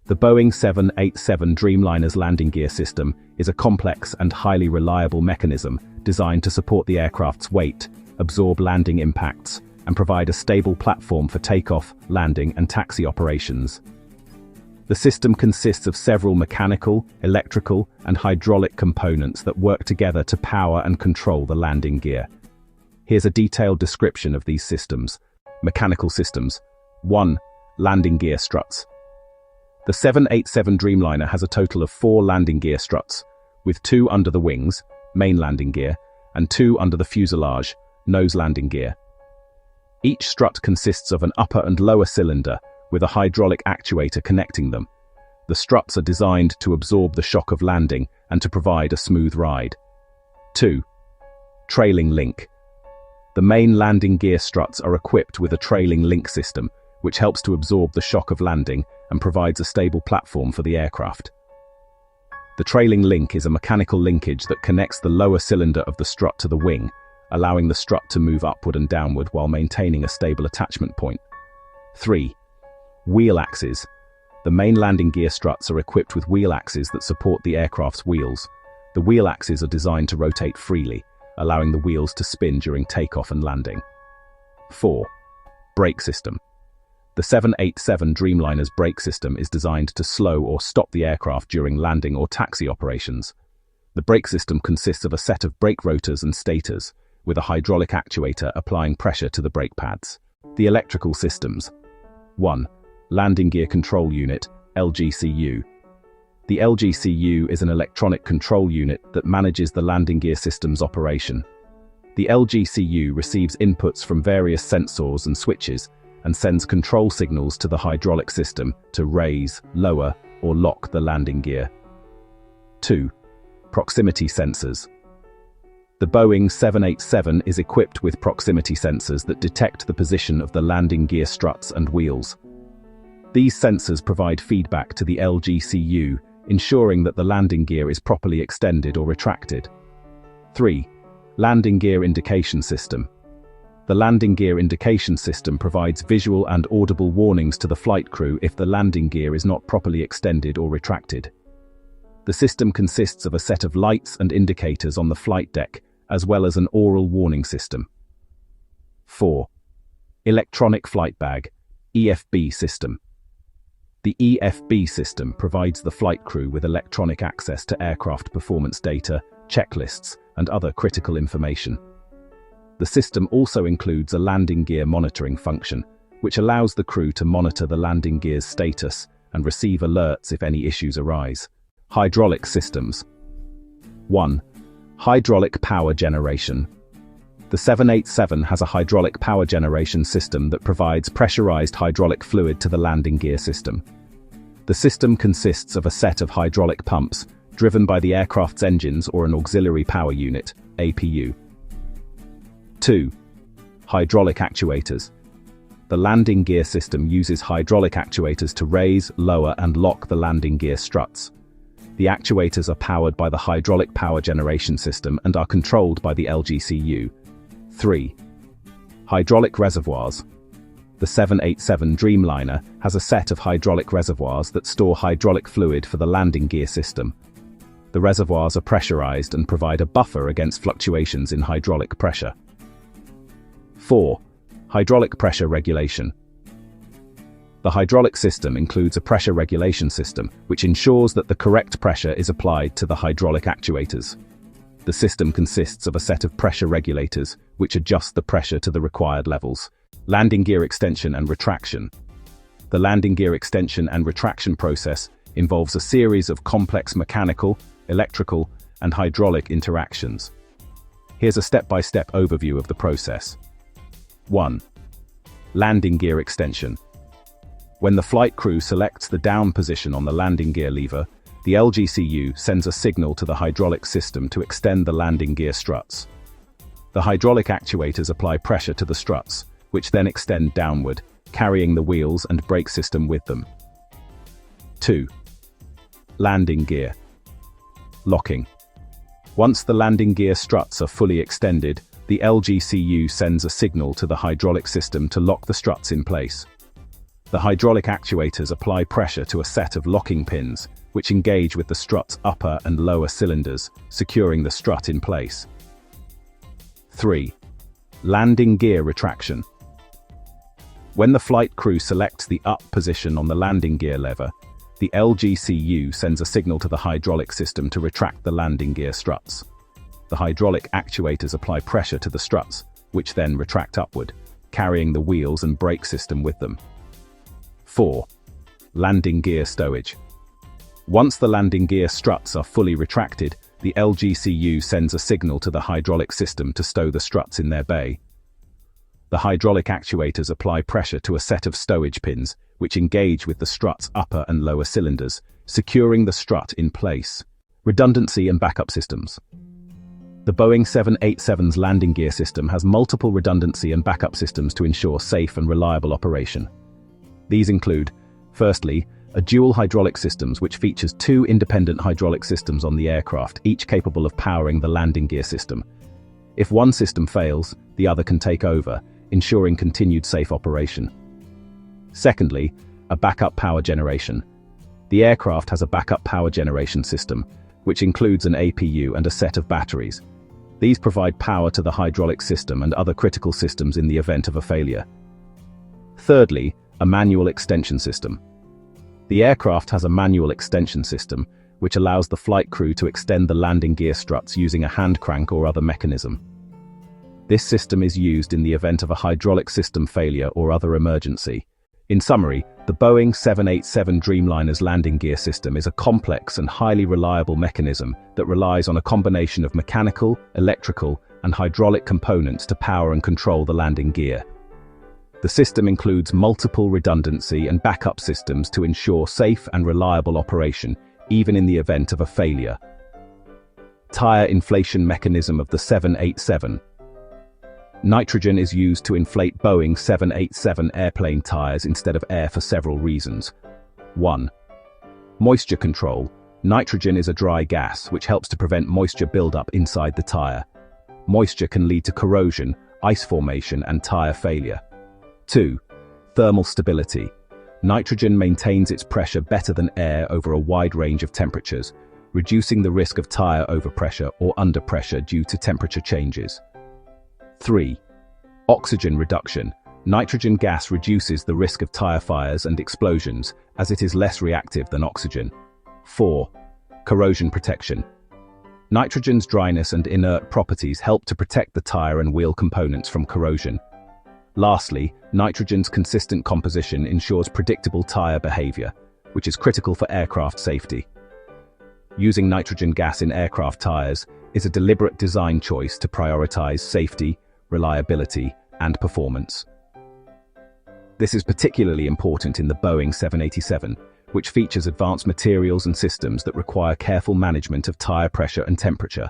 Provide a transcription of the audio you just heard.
The Boeing 787 Dreamliner's landing gear system is a complex and highly reliable mechanism designed to support the aircraft's weight, absorb landing impacts, and provide a stable platform for takeoff, landing, and taxi operations. The system consists of several mechanical, electrical, and hydraulic components that work together to power and control the landing gear. Here's a detailed description of these systems. Mechanical systems. 1. Landing gear struts. The 787 Dreamliner has a total of 4 landing gear struts, with 2 under the wings, main landing gear, and 2 under the fuselage, nose landing gear. Each strut consists of an upper and lower cylinder, with a hydraulic actuator connecting them. The struts are designed to absorb the shock of landing and to provide a smooth ride. 2. Trailing link. The main landing gear struts are equipped with a trailing link system, which helps to absorb the shock of landing and provides a stable platform for the aircraft. The trailing link is a mechanical linkage that connects the lower cylinder of the strut to the wing, allowing the strut to move upward and downward while maintaining a stable attachment point. 3. Wheel axes. The main landing gear struts are equipped with wheel axes that support the aircraft's wheels. The wheel axes are designed to rotate freely, allowing the wheels to spin during takeoff and landing. 4. Brake system. The 787 Dreamliner's brake system is designed to slow or stop the aircraft during landing or taxi operations. The brake system consists of a set of brake rotors and stators, with a hydraulic actuator applying pressure to the brake pads. The electrical systems. 1. Landing Gear Control Unit, LGCU. The LGCU is an electronic control unit that manages the landing gear system's operation. The LGCU receives inputs from various sensors and switches and sends control signals to the hydraulic system to raise, lower, or lock the landing gear. 2. Proximity sensors. The Boeing 787 is equipped with proximity sensors that detect the position of the landing gear struts and wheels. These sensors provide feedback to the LGCU, ensuring that the landing gear is properly extended or retracted. 3. Landing Gear Indication System. The landing gear indication system provides visual and audible warnings to the flight crew if the landing gear is not properly extended or retracted. The system consists of a set of lights and indicators on the flight deck, as well as an oral warning system. 4. Electronic Flight Bag, EFB System. The EFB system provides the flight crew with electronic access to aircraft performance data, checklists, and other critical information. The system also includes a landing gear monitoring function, which allows the crew to monitor the landing gear's status and receive alerts if any issues arise. Hydraulic systems. 1. Hydraulic power generation. The 787 has a hydraulic power generation system that provides pressurized hydraulic fluid to the landing gear system. The system consists of a set of hydraulic pumps driven by the aircraft's engines or an auxiliary power unit, APU. 2. Hydraulic actuators. The landing gear system uses hydraulic actuators to raise, lower, and lock the landing gear struts. The actuators are powered by the hydraulic power generation system and are controlled by the LGCU. 3. Hydraulic reservoirs. The 787 Dreamliner has a set of hydraulic reservoirs that store hydraulic fluid for the landing gear system. The reservoirs are pressurized and provide a buffer against fluctuations in hydraulic pressure. 4. Hydraulic pressure regulation. The hydraulic system includes a pressure regulation system, which ensures that the correct pressure is applied to the hydraulic actuators. The system consists of a set of pressure regulators, which adjust the pressure to the required levels. Landing gear extension and retraction. The landing gear extension and retraction process involves a series of complex mechanical, electrical, and hydraulic interactions. Here's a step-by-step overview of the process. 1. Landing gear extension. When the flight crew selects the down position on the landing gear lever, the LGCU sends a signal to the hydraulic system to extend the landing gear struts. The hydraulic actuators apply pressure to the struts, which then extend downward, carrying the wheels and brake system with them. 2. Landing gear. Locking. Once the landing gear struts are fully extended, the LGCU sends a signal to the hydraulic system to lock the struts in place. The hydraulic actuators apply pressure to a set of locking pins, which engage with the strut's upper and lower cylinders, securing the strut in place. 3. Landing gear retraction. When the flight crew selects the up position on the landing gear lever, the LGCU sends a signal to the hydraulic system to retract the landing gear struts. The hydraulic actuators apply pressure to the struts, which then retract upward, carrying the wheels and brake system with them. 4. Landing gear stowage. Once the landing gear struts are fully retracted, the LGCU sends a signal to the hydraulic system to stow the struts in their bay. The hydraulic actuators apply pressure to a set of stowage pins, which engage with the strut's upper and lower cylinders, securing the strut in place. Redundancy and backup systems. The Boeing 787's landing gear system has multiple redundancy and backup systems to ensure safe and reliable operation. These include, firstly, a dual hydraulic systems which features 2 independent hydraulic systems on the aircraft, each capable of powering the landing gear system. If one system fails, the other can take over, ensuring continued safe operation. Secondly, a backup power generation. The aircraft has a backup power generation system, which includes an APU and a set of batteries. These provide power to the hydraulic system and other critical systems in the event of a failure. Thirdly, a manual extension system. The aircraft has a manual extension system, which allows the flight crew to extend the landing gear struts using a hand crank or other mechanism. This system is used in the event of a hydraulic system failure or other emergency. In summary, the Boeing 787 Dreamliner's landing gear system is a complex and highly reliable mechanism that relies on a combination of mechanical, electrical, and hydraulic components to power and control the landing gear. The system includes multiple redundancy and backup systems to ensure safe and reliable operation, even in the event of a failure. Tire inflation mechanism of the 787. Nitrogen is used to inflate Boeing 787 airplane tires instead of air for several reasons. 1. Moisture control. Nitrogen is a dry gas which helps to prevent moisture buildup inside the tire. Moisture can lead to corrosion, ice formation, and tire failure. 2. Thermal stability. Nitrogen maintains its pressure better than air over a wide range of temperatures, reducing the risk of tire overpressure or underpressure due to temperature changes. 3. Oxygen reduction. Nitrogen gas reduces the risk of tire fires and explosions as it is less reactive than oxygen. 4. Corrosion protection. Nitrogen's dryness and inert properties help to protect the tire and wheel components from corrosion. Lastly, nitrogen's consistent composition ensures predictable tire behavior, which is critical for aircraft safety. Using nitrogen gas in aircraft tires is a deliberate design choice to prioritize safety, reliability, and performance. This is particularly important in the Boeing 787, which features advanced materials and systems that require careful management of tire pressure and temperature.